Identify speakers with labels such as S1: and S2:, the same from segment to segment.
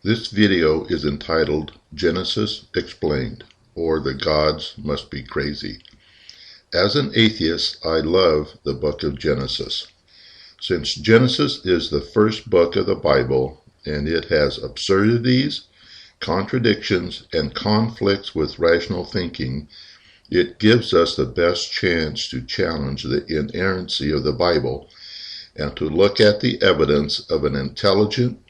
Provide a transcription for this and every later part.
S1: This video is entitled Genesis Explained, or The Gods Must Be Crazy. As an atheist, I love the book of Genesis. Since Genesis is the first book of the Bible, and it has absurdities, contradictions, and conflicts with rational thinking, it gives us the best chance to challenge the inerrancy of the Bible and to look at the evidence of an intelligent,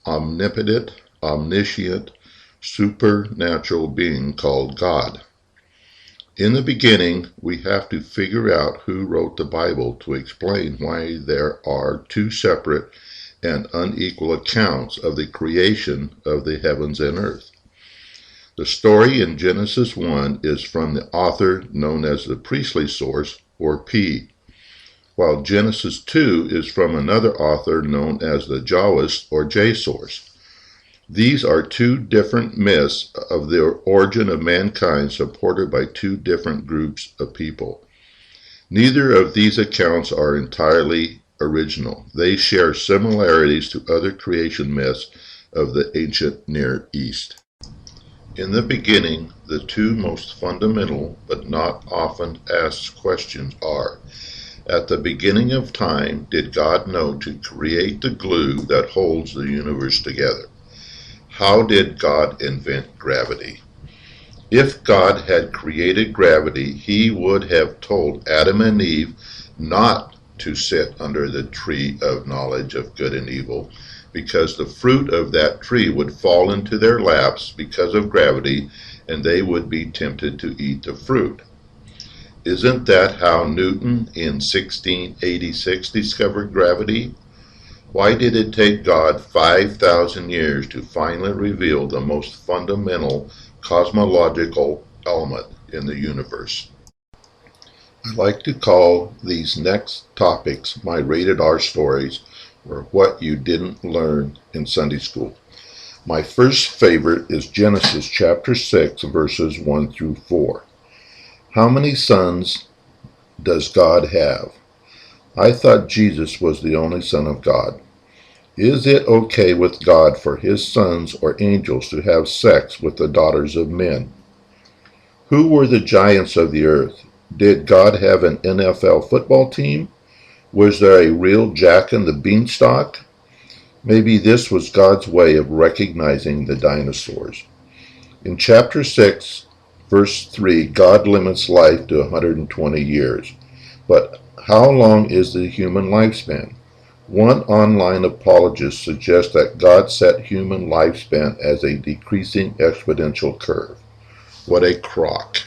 S1: omnipotent, omniscient, supernatural being called God. In the beginning, we have to figure out who wrote the Bible to explain why there are two separate and unequal accounts of the creation of the heavens and earth. The story in Genesis 1 is from the author known as the priestly source, or P, while Genesis 2 is from another author known as the Jahwist, or J source. These are two different myths of the origin of mankind supported by two different groups of people. Neither of these accounts are entirely original. They share similarities to other creation myths of the ancient Near East. In the beginning, the two most fundamental but not often asked questions are: at the beginning of time, did God know to create the glue that holds the universe together? How did God invent gravity? If God had created gravity, he would have told Adam and Eve not to sit under the tree of knowledge of good and evil, because the fruit of that tree would fall into their laps because of gravity, and they would be tempted to eat the fruit. Isn't that how Newton in 1686 discovered gravity? Why did it take God 5,000 years to finally reveal the most fundamental cosmological element in the universe? I like to call these next topics my rated R stories, or what you didn't learn in Sunday school. My first favorite is Genesis chapter 6, verses 1 through 4. How many sons does God have? I thought Jesus was the only Son of God. Is it okay with God for his sons or angels to have sex with the daughters of men? Who were the giants of the earth? Did God have an NFL football team? Was there a real Jack and the Beanstalk? Maybe this was God's way of recognizing the dinosaurs. In chapter 6, verse 3, God limits life to 120 years. But how long is the human lifespan? One online apologist suggests that God set human lifespan as a decreasing exponential curve. What a crock.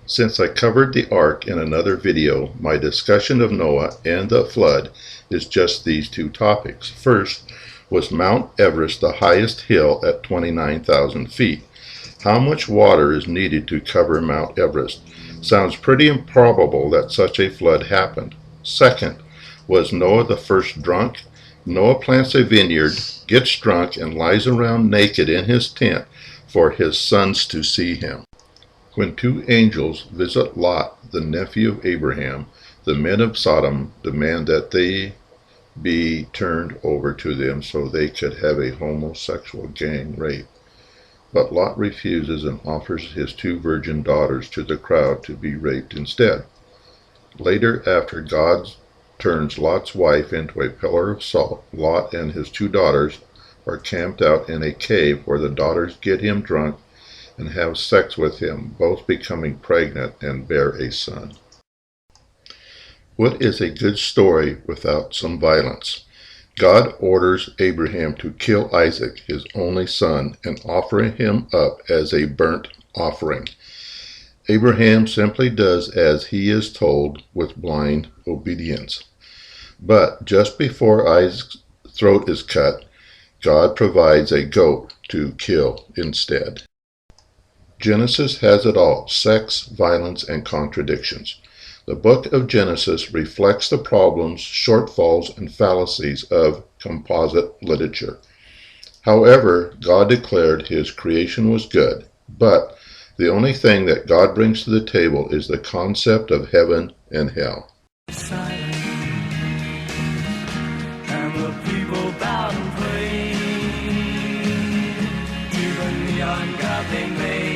S1: Since I covered the ark in another video, my discussion of Noah and the flood is just these two topics. First, was Mount Everest the highest hill at 29,000 feet? How much water is needed to cover Mount Everest? Sounds pretty improbable that such a flood happened. Second, was Noah the first drunk? Noah plants a vineyard, gets drunk, and lies around naked in his tent for his sons to see him. When two angels visit Lot, the nephew of Abraham, the men of Sodom demand that they be turned over to them so they could have a homosexual gang rape. But Lot refuses and offers his two virgin daughters to the crowd to be raped instead. Later, after God turns Lot's wife into a pillar of salt, Lot and his two daughters are camped out in a cave where the daughters get him drunk and have sex with him, both becoming pregnant and bear a son. What is a good story without some violence? God orders Abraham to kill Isaac, his only son, and offer him up as a burnt offering. Abraham simply does as he is told with blind obedience. But just before Isaac's throat is cut, God provides a goat to kill instead. Genesis has it all: sex, violence, and contradictions. The book of Genesis reflects the problems, shortfalls, and fallacies of composite literature. However, God declared his creation was good, but the only thing that God brings to the table is the concept of heaven and hell.
S2: And the people bowed and prayed. ungodly made.